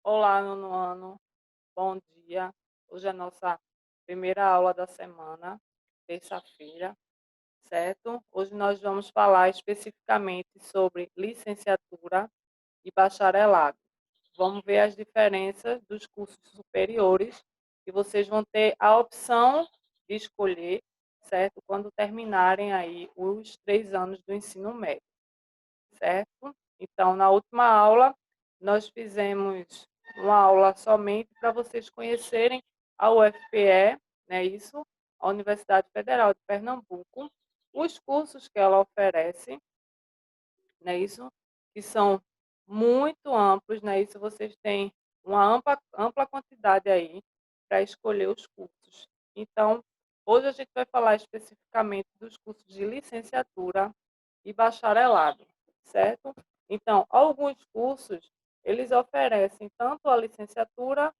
Olá, nono ano, bom dia. Hoje é a nossa primeira aula da semana, terça-feira, certo? Hoje nós vamos falar especificamente sobre licenciatura e bacharelado. Vamos ver as diferenças dos cursos superiores e vocês vão ter a opção de escolher, certo? Quando terminarem aí os 3 anos do ensino médio, certo? Então, na última aula, nós fizemos uma aula somente para vocês conhecerem a UFPE, né, isso, a Universidade Federal de Pernambuco, os cursos que ela oferece, né, isso, que são muito amplos, né, isso vocês têm uma ampla quantidade aí para escolher os cursos. Então, hoje a gente vai falar especificamente dos cursos de licenciatura e bacharelado, certo? Então, alguns cursos, eles oferecem tanto a licenciatura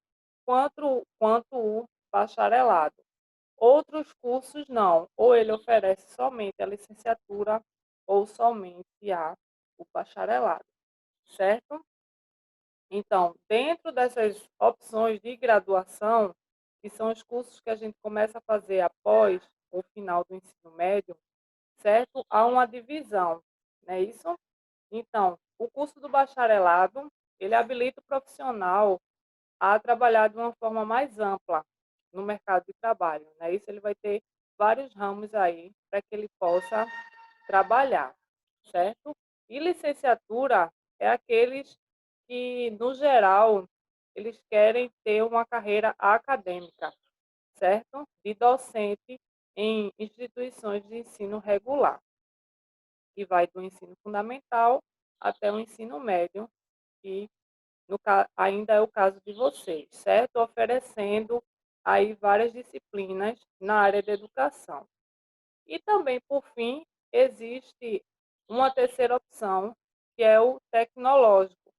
quanto o bacharelado. Outros cursos não, ou ele oferece somente a licenciatura ou somente o bacharelado, certo? Então, dentro dessas opções de graduação, que são os cursos que a gente começa a fazer após o final do ensino médio, certo? Há uma divisão, não é isso? Então, o curso do bacharelado, ele habilita o profissional a trabalhar de uma forma mais ampla no mercado de trabalho, né? Isso ele vai ter vários ramos aí para que ele possa trabalhar, certo? E licenciatura é aqueles que, no geral, eles querem ter uma carreira acadêmica, certo? De docente em instituições de ensino regular, que vai do ensino fundamental até o ensino médio, que ainda é o caso de vocês, certo? Oferecendo aí várias disciplinas na área da educação. E também, por fim, existe uma terceira opção, que é o tecnológico,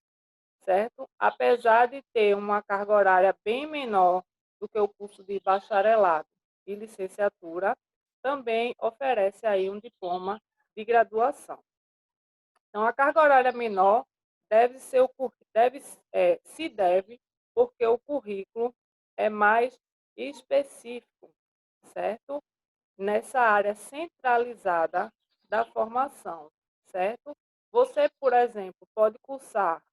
certo? Apesar de ter uma carga horária bem menor do que o curso de bacharelado e licenciatura, também oferece aí um diploma de graduação. Então, a carga horária menor deve ser se deve porque o currículo é mais específico, certo? Nessa área centralizada da formação, certo? Você, por exemplo, pode cursar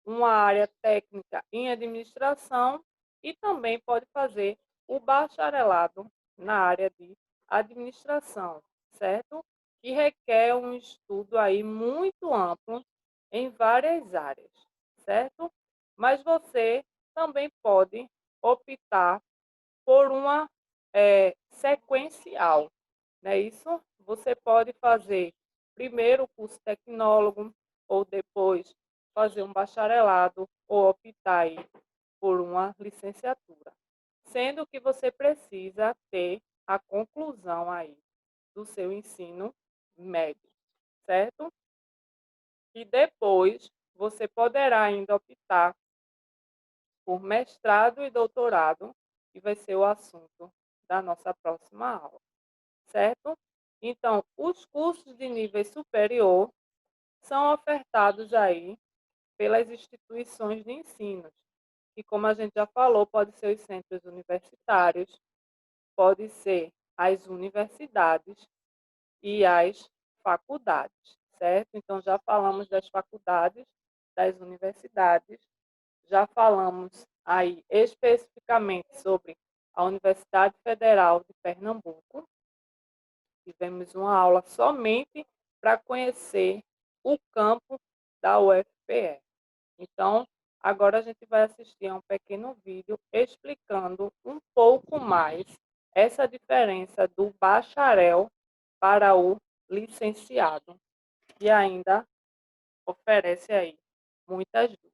uma área técnica em administração e também pode fazer o bacharelado na área de administração, certo? Que requer um estudo aí muito amplo em várias áreas, certo? Mas você também pode optar por uma sequencial, não é isso? Você pode fazer primeiro o curso tecnólogo ou depois fazer um bacharelado ou optar aí por uma licenciatura, sendo que você precisa ter a conclusão aí do seu ensino médio, certo? E depois você poderá ainda optar por mestrado e doutorado, que vai ser o assunto da nossa próxima aula, certo? Então, os cursos de nível superior são ofertados aí pelas instituições de ensino, que como a gente já falou, pode ser os centros universitários, pode ser as universidades e as faculdades, certo? Então já falamos das faculdades, das universidades, já falamos aí especificamente sobre a Universidade Federal de Pernambuco. Tivemos uma aula somente para conhecer o campo da UFPE. Então, agora a gente vai assistir a um pequeno vídeo explicando um pouco mais essa diferença do bacharel para o licenciado, que ainda oferece aí muitas dúvidas.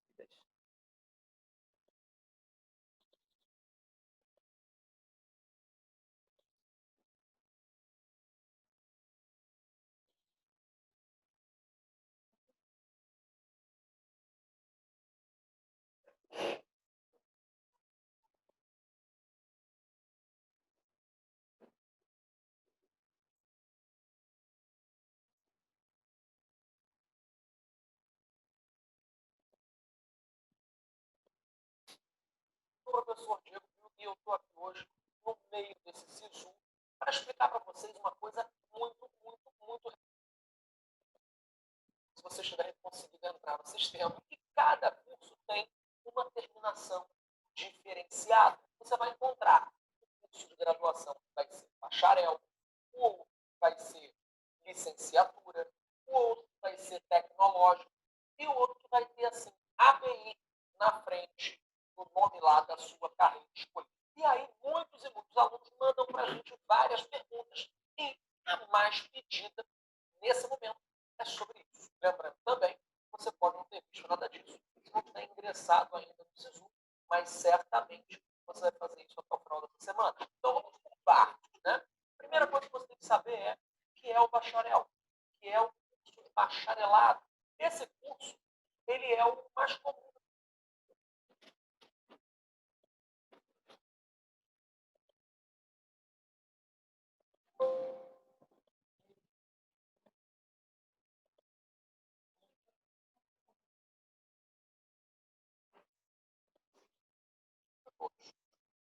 professor Diego Viu e eu estou aqui hoje no meio desse SISU para explicar para vocês uma coisa muito, muito, muito. Se vocês tiverem conseguido entrar no sistema, que cada curso tem uma terminação diferenciada. Você vai encontrar um curso de graduação que vai ser bacharel, o outro vai ser licenciatura, o outro vai ser tecnológico e o outro que vai ter assim ABI na frente, no nome lá da sua carreira escolhida. E aí muitos e muitos alunos mandam para a gente várias perguntas e a mais pedida nesse momento é sobre isso. Lembrando também, você pode não ter visto nada disso, se não tiver ingressado ainda no SISU, mas certamente você vai fazer isso até o final dessa semana. Então vamos por partes, né? A primeira coisa que você tem que saber é o que é o bacharel, que é o curso de bacharelado. Esse curso, ele é o mais comum.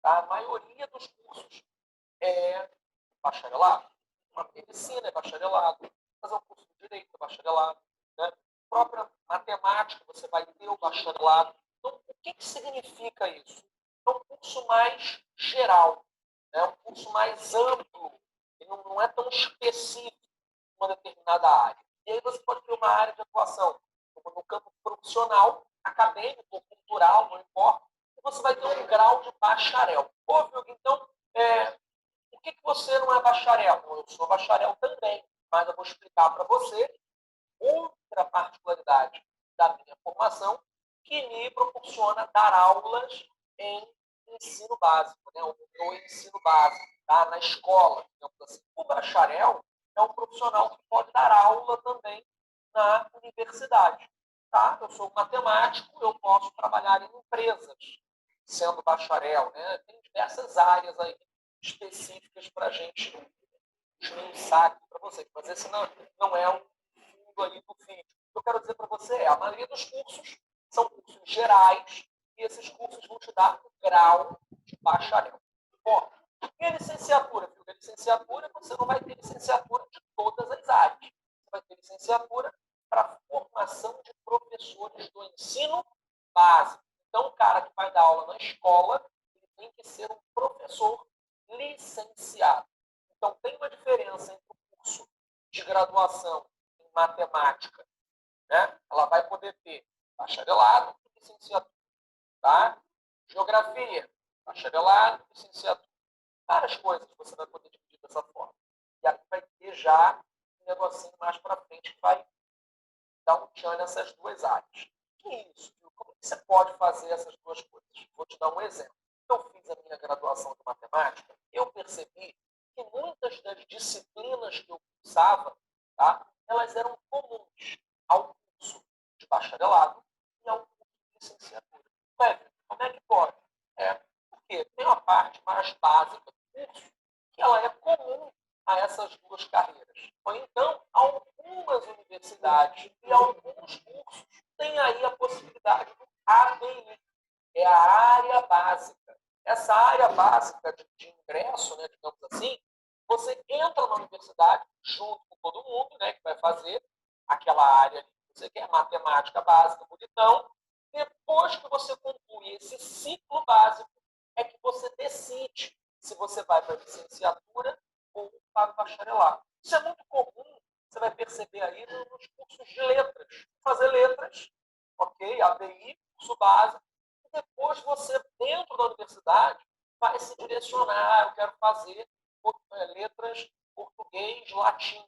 A maioria dos cursos é bacharelado. Uma medicina é bacharelado, fazer um curso de direito é bacharelado, né? A própria matemática, você vai ter o bacharelado. Então, o que, que significa isso? É um curso mais geral, né? Um curso mais amplo, ele não é tão específico em uma determinada área. E aí você pode ter uma área de atuação, como no campo profissional, acadêmico ou cultural, não importa, e você vai ter um grau de bacharel. Óbvio, então, por que você não é bacharel? Eu sou bacharel também, mas eu vou explicar para você outra particularidade da minha formação que me proporciona dar aulas em ensino básico, né? No ensino básico, tá? Na escola. Assim. O bacharel é um profissional que pode dar aula também na universidade. Tá? Eu sou matemático, eu posso trabalhar em empresas sendo bacharel. Né? Tem diversas áreas aí específicas para a gente esmiuçar aqui para vocês. Mas esse não é o fundo aí do vídeo. O que eu quero dizer para você é, a maioria dos cursos são cursos gerais e esses cursos vão te dar o grau de bacharel. Bom, e a licenciatura? Porque a licenciatura, você não vai ter licenciatura de todas as áreas. Você vai ter licenciatura para formação de professores do ensino básico. Então, o cara que vai dar aula na escola, ele tem que ser um professor licenciado. Então, tem uma diferença entre o curso de graduação em matemática, né? Ela vai poder ter bacharelado e licenciatura, tá? Geografia, bacharelado e licenciatura. Várias coisas você vai poder dividir dessa forma. E aqui vai ter já um negocinho mais para frente que vai dar um tchan nessas duas áreas. Que isso? Como que você pode fazer essas duas coisas? Vou te dar um exemplo. Eu fiz a minha graduação de matemática, eu percebi que muitas das disciplinas que eu cursava, tá, elas eram comuns ao curso de bacharelado e ao curso de licenciatura. Ué, como é que pode? Porque tem uma parte mais básica do curso que ela é comum a essas duas carreiras. Ou então, algumas universidades e alguns cursos têm aí a possibilidade do ABI, é a área básica. Essa área básica de ingresso, né, digamos assim, você entra na universidade junto com todo mundo, né, que vai fazer aquela área que você quer, matemática básica, bonitão. Depois que você conclui esse ciclo básico, é que você decide se você vai para a licenciatura ou para o bacharelado. Isso é muito comum, você vai perceber aí nos cursos de letras. Fazer letras, ok, ABI, curso básico, e depois você, dentro da universidade, vai se direcionar, eu quero fazer letras português, latim,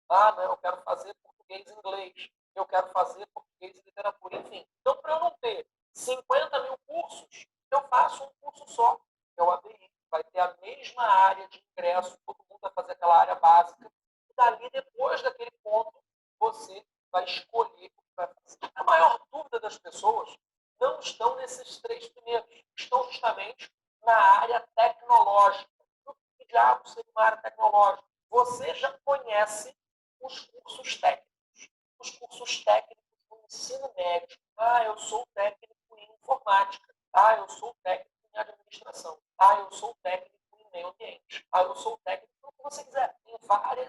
não, eu quero fazer português, inglês, eu quero fazer português e literatura, enfim. Então, para eu não ter 50 mil cursos, eu faço um curso só, que é o ABI. Vai ter a mesma área de ingresso, todo mundo vai fazer aquela área básica, e dali, depois daquele ponto, você vai escolher o que vai fazer. A maior dúvida das pessoas não estão nesses três primeiros, estão justamente na área tecnológica. O que diabo seria uma área tecnológica? Você já conhece os cursos técnicos. Os cursos técnicos do ensino médio. Eu sou técnico em informática. Eu sou técnico em administração.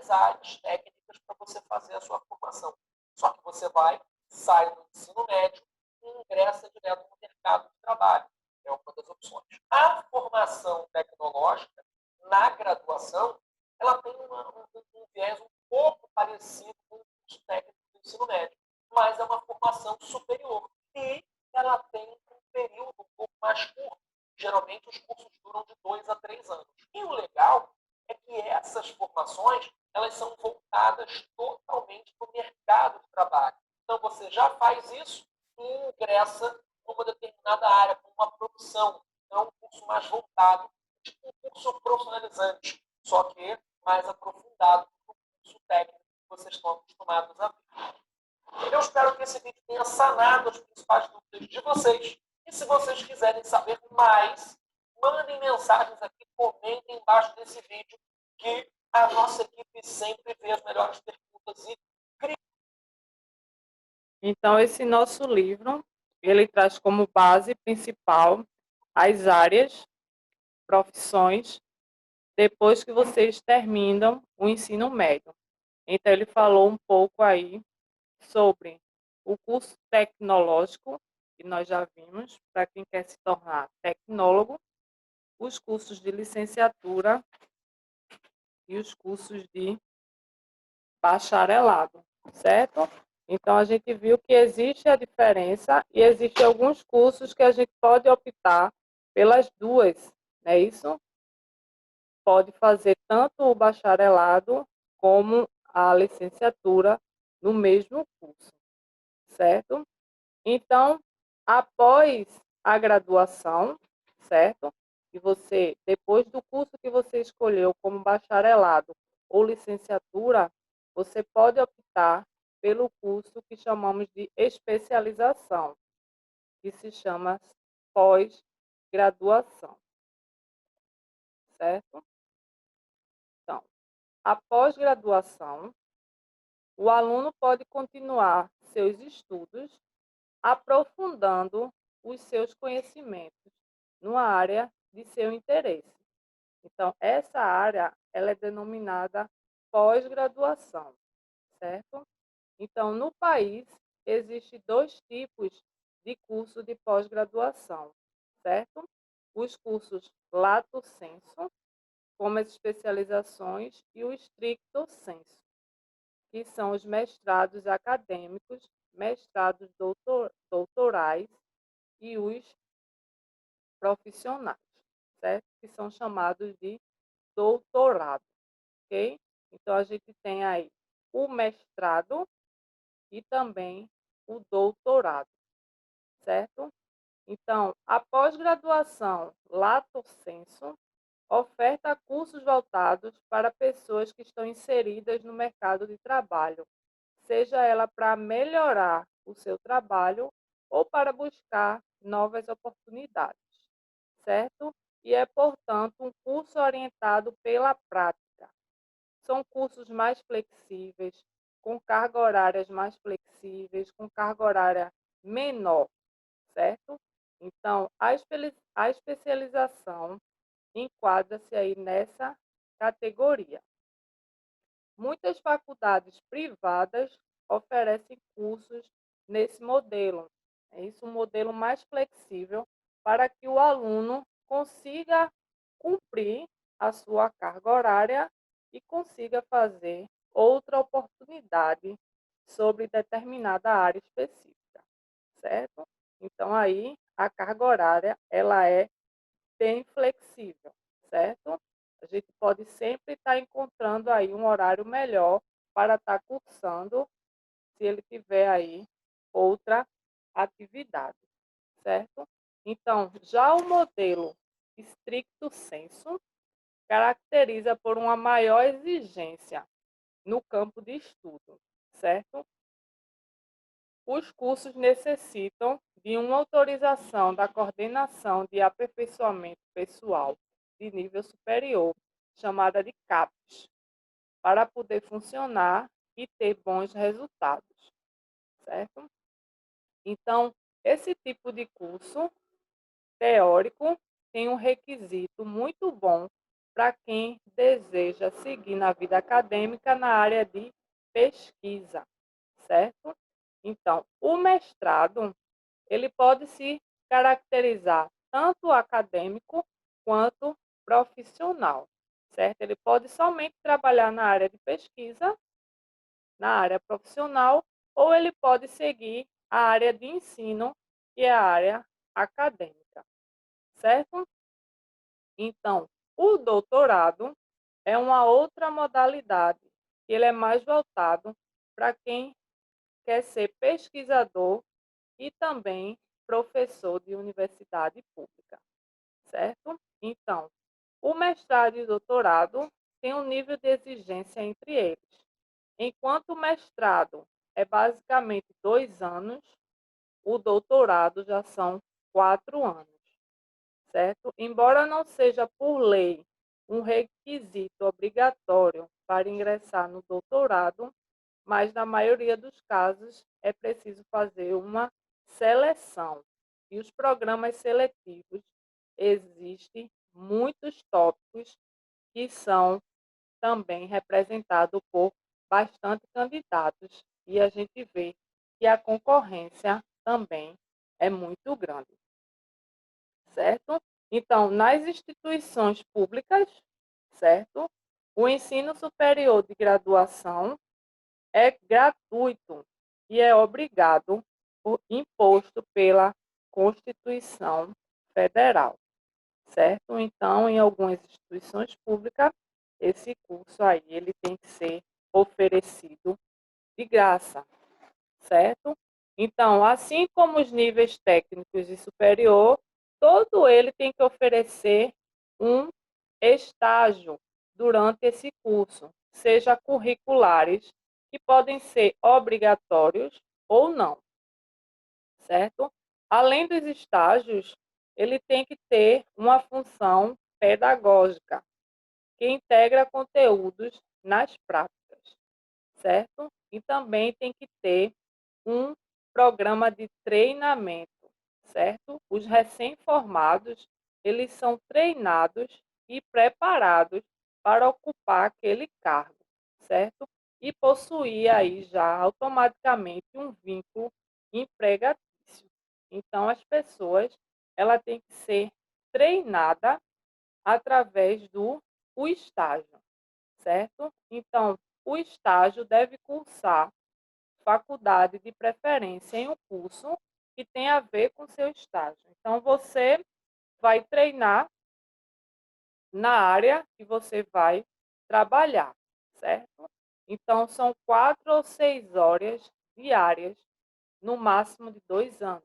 várias áreas técnicas para você fazer a sua formação. Só que você vai, sai do ensino médio e ingressa direto no mercado de trabalho. É uma das opções. A formação tecnológica, na graduação, ela tem um viés um pouco parecido com o curso técnico do ensino médio, mas é uma formação superior. E ela tem um período um pouco mais curto. Geralmente, os cursos duram de 2 a 3 anos. E o legal é que essas formações elas são voltadas totalmente para o mercado de trabalho. Então, você já faz isso e ingressa numa determinada área, com uma profissão. Então, é um curso mais voltado, tipo um curso profissionalizante, só que mais aprofundado do curso técnico que vocês estão acostumados a ver. Eu espero que esse vídeo tenha sanado as principais dúvidas de vocês. E se vocês quiserem saber mais, mandem mensagens aqui, comentem embaixo desse vídeo, que a nossa equipe sempre vê as melhores perguntas e cria. Então, esse nosso livro, ele traz como base principal as áreas, profissões, depois que vocês terminam o ensino médio. Então, ele falou um pouco aí sobre o curso tecnológico, que nós já vimos, para quem quer se tornar tecnólogo, os cursos de licenciatura e os cursos de bacharelado, certo? Então, a gente viu que existe a diferença e existem alguns cursos que a gente pode optar pelas duas, não é isso? Pode fazer tanto o bacharelado como a licenciatura no mesmo curso, certo? Então, após a graduação, certo? E você, depois do curso que você escolheu como bacharelado ou licenciatura, você pode optar pelo curso que chamamos de especialização, que se chama pós-graduação, certo? Então, a pós-graduação, o aluno pode continuar seus estudos aprofundando os seus conhecimentos numa área de seu interesse. Então, essa área ela é denominada pós-graduação, certo? Então, no país, existem dois tipos de curso de pós-graduação, certo? Os cursos lato sensu, como as especializações, e o stricto sensu, que são os mestrados acadêmicos, mestrados doutorais e os profissionais, certo? Que são chamados de doutorado, ok? Então, a gente tem aí o mestrado e também o doutorado, certo? Então, a pós-graduação lato sensu oferta cursos voltados para pessoas que estão inseridas no mercado de trabalho, seja ela para melhorar o seu trabalho ou para buscar novas oportunidades, certo? E é, portanto, um curso orientado pela prática. São cursos mais flexíveis, com carga horárias mais flexíveis, com carga horária menor, certo? Então, a especialização enquadra-se aí nessa categoria. Muitas faculdades privadas oferecem cursos nesse modelo. É isso, um modelo mais flexível para que o aluno consiga cumprir a sua carga horária e consiga fazer outra oportunidade sobre determinada área específica, certo? Então aí a carga horária ela é bem flexível, certo? A gente pode sempre estar encontrando aí um horário melhor para estar cursando, se ele tiver aí outra atividade, certo? Então, já o modelo stricto sensu caracteriza por uma maior exigência no campo de estudo, certo? Os cursos necessitam de uma autorização da Coordenação de Aperfeiçoamento Pessoal de Nível Superior, chamada de CAPES, para poder funcionar e ter bons resultados, certo? Então, esse tipo de curso teórico tem um requisito muito bom para quem deseja seguir na vida acadêmica na área de pesquisa, certo? Então, o mestrado, ele pode se caracterizar tanto acadêmico quanto profissional, certo? Ele pode somente trabalhar na área de pesquisa, na área profissional, ou ele pode seguir a área de ensino, que é a área acadêmica, certo? Então, o doutorado é uma outra modalidade, ele é mais voltado para quem quer ser pesquisador e também professor de universidade pública, certo? Então, o mestrado e o doutorado têm um nível de exigência entre eles. Enquanto o mestrado é basicamente 2 anos, o doutorado já são 4 anos, certo? Embora não seja por lei um requisito obrigatório para ingressar no doutorado, mas na maioria dos casos é preciso fazer uma seleção. E os programas seletivos existem muitos tópicos que são também representados por bastante candidatos e a gente vê que a concorrência também é muito grande, certo? Então, nas instituições públicas, certo? O ensino superior de graduação é gratuito e é obrigado por imposto pela Constituição Federal, certo? Então, em algumas instituições públicas, esse curso aí ele tem que ser oferecido de graça, certo? Então, assim como os níveis técnicos e superior, todo ele tem que oferecer um estágio durante esse curso, seja curriculares, que podem ser obrigatórios ou não, certo? Além dos estágios, ele tem que ter uma função pedagógica, que integra conteúdos nas práticas, certo? E também tem que ter um programa de treinamento, certo? Os recém-formados, eles são treinados e preparados para ocupar aquele cargo, certo? E possuir aí já automaticamente um vínculo empregatício. Então, as pessoas, ela tem que ser treinada através do o estágio, certo? Então, o estágio deve cursar faculdade de preferência em um curso que tem a ver com seu estágio. Então, você vai treinar na área que você vai trabalhar, certo? Então, são 4 ou 6 horas diárias, no máximo de 2 anos.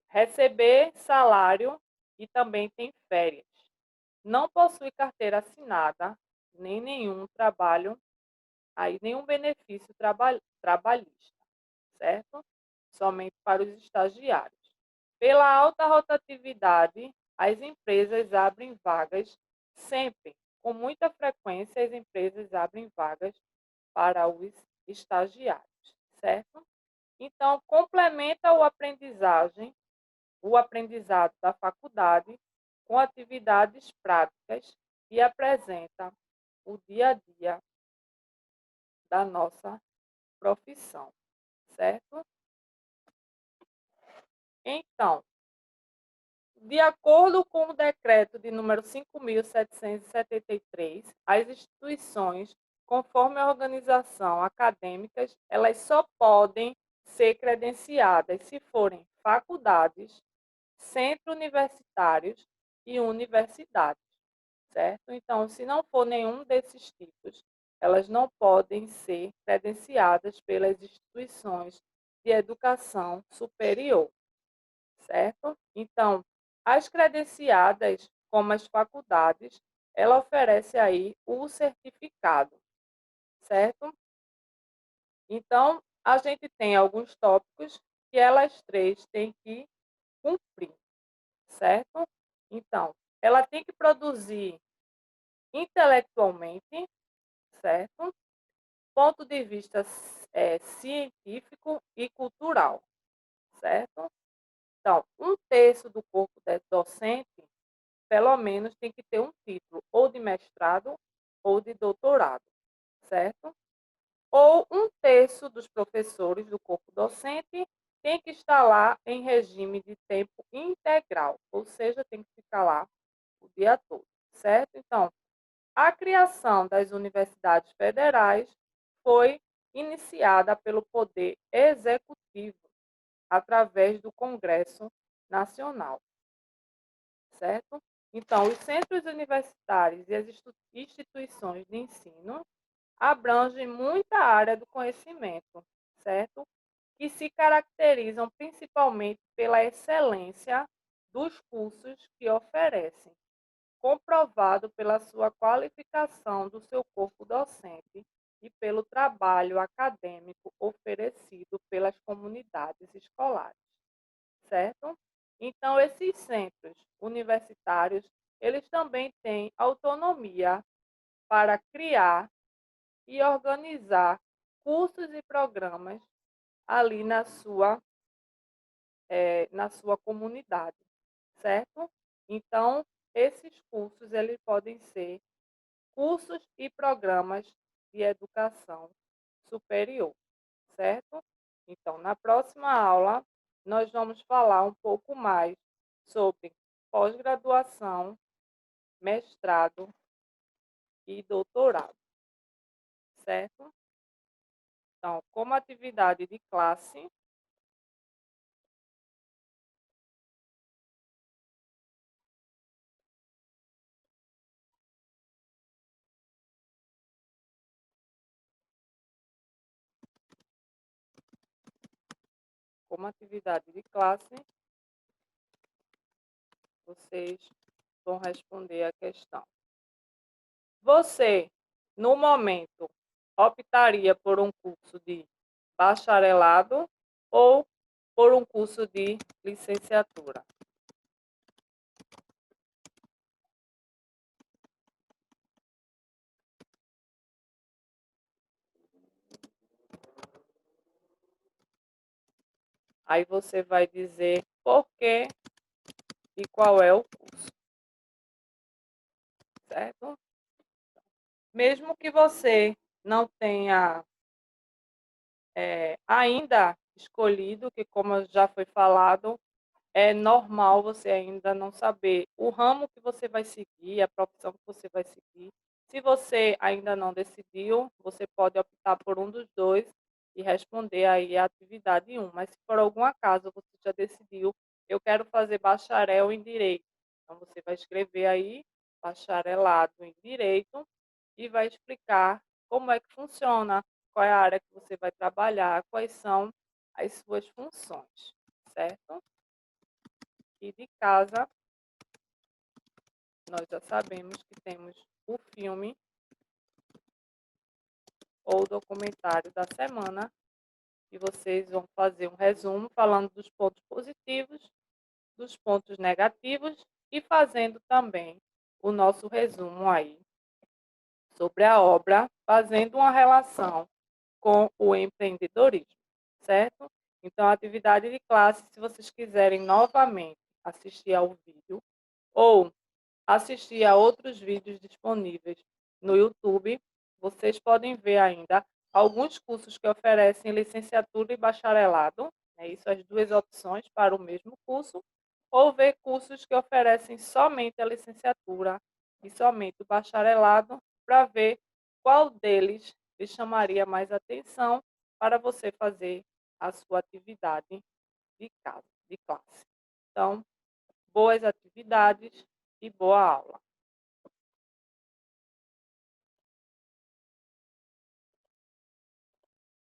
Receber salário e também tem férias. Não possui carteira assinada, nem nenhum trabalho, aí nenhum benefício trabalhista, certo? Somente para os estagiários. Pela alta rotatividade, as empresas abrem vagas sempre, com muita frequência as empresas abrem vagas para os estagiários, certo? Então, complementa o aprendizado da faculdade com atividades práticas e apresenta o dia a dia da nossa profissão, certo? Então, de acordo com o decreto de número 5.773, as instituições, conforme a organização acadêmicas, elas só podem ser credenciadas se forem faculdades, centros universitários e universidades, certo? Então, se não for nenhum desses tipos, elas não podem ser credenciadas pelas instituições de educação superior, certo? Então, as credenciadas, como as faculdades, ela oferece aí o certificado, certo? Então, a gente tem alguns tópicos que elas três têm que cumprir, certo? Então, ela tem que produzir intelectualmente, certo? Ponto de vista científico e cultural, certo? Então, um terço do corpo docente pelo menos tem que ter um título ou de mestrado ou de doutorado, certo? Ou um terço dos professores do corpo docente tem que estar lá em regime de tempo integral, ou seja, tem que ficar lá o dia todo, certo? Então, a criação das universidades federais foi iniciada pelo Poder Executivo através do Congresso Nacional, certo? Então, os centros universitários e as instituições de ensino abrangem muita área do conhecimento, certo? Que se caracterizam principalmente pela excelência dos cursos que oferecem, comprovado pela sua qualificação do seu corpo docente e pelo trabalho acadêmico oferecido pelas comunidades escolares, certo? Então, esses centros universitários, eles também têm autonomia para criar e organizar cursos e programas ali na sua comunidade, certo? Então, esses cursos eles podem ser cursos e programas de educação superior, certo? Então, na próxima aula, nós vamos falar um pouco mais sobre pós-graduação, mestrado e doutorado, certo? Então, como atividade de classe, vocês vão responder a questão. Você, no momento, optaria por um curso de bacharelado ou por um curso de licenciatura? Aí você vai dizer por quê e qual é o curso, certo? Mesmo que você não tenha ainda escolhido, que como já foi falado, é normal você ainda não saber o ramo que você vai seguir, a profissão que você vai seguir. Se você ainda não decidiu, você pode optar por um dos dois e responder aí a atividade 1. Mas se por algum acaso você já decidiu, eu quero fazer bacharel em Direito. Então você vai escrever aí bacharelado em Direito e vai explicar como é que funciona, qual é a área que você vai trabalhar, quais são as suas funções, certo? E de casa, nós já sabemos que temos o filme ou documentário da semana, e vocês vão fazer um resumo falando dos pontos positivos, dos pontos negativos e fazendo também o nosso resumo aí sobre a obra, fazendo uma relação com o empreendedorismo, certo? Então, a atividade de classe, se vocês quiserem novamente assistir ao vídeo ou assistir a outros vídeos disponíveis no YouTube, vocês podem ver ainda alguns cursos que oferecem licenciatura e bacharelado, é isso, as duas opções para o mesmo curso, ou ver cursos que oferecem somente a licenciatura e somente o bacharelado, para ver qual deles lhe chamaria mais atenção para você fazer a sua atividade de casa, de classe. Então, boas atividades e boa aula.